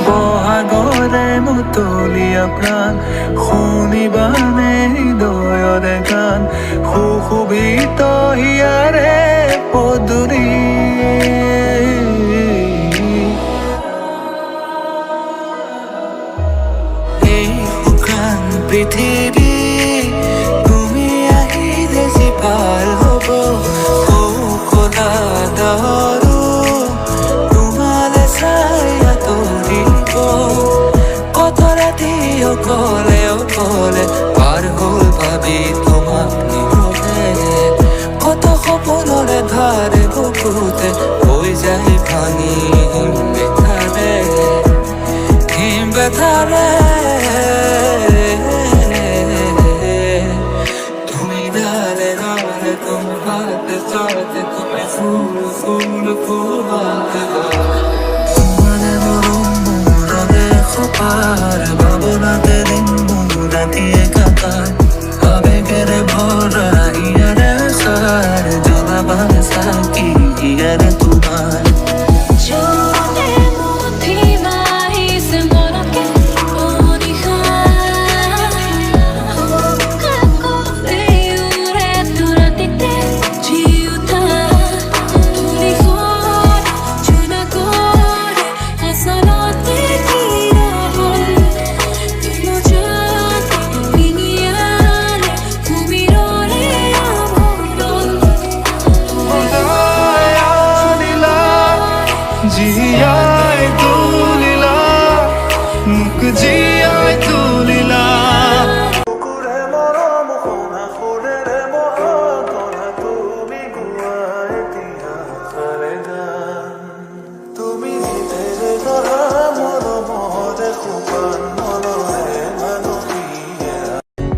বহাগৰে মুতলীয়া প্ৰাণ শুনিবানে হৃদয়ৰে গান সুশোভিত হিয়াৰে পদূলি এই শুকান পৃথিৱী তুমি আহিলে যি ভাল হ'ব কলা ডাৱৰো তোমালে চাই আঁতৰিব কত ৰাতি অকলে অকলে পাৰ হ'ল ভাবি তোমাক নিবলে কত সপোনৰে ধাৰে বুকুতে হৈ যায় ভাঙি হিম বেথাৰে তুমি ডালে ডালে তুমি হাতে চলতে তুমি ফুল ফুল ফুল তোমারে মরমে খোপার ভাবনাতে দিন রাতিয়ে কাটার আবেগের ভরা ইয়ারে সার জোড়া বাসা কি ইয়ারে তোমার জিয়াই তুলিলা মুখ জিয়াই তুলিলা কুকুৰে মৰম শুনা সুৰেৰে মহা তুমি গোৱা এতিয়া খালে গান তুমি ভিতৰে ধৰা মৰম যে সোপান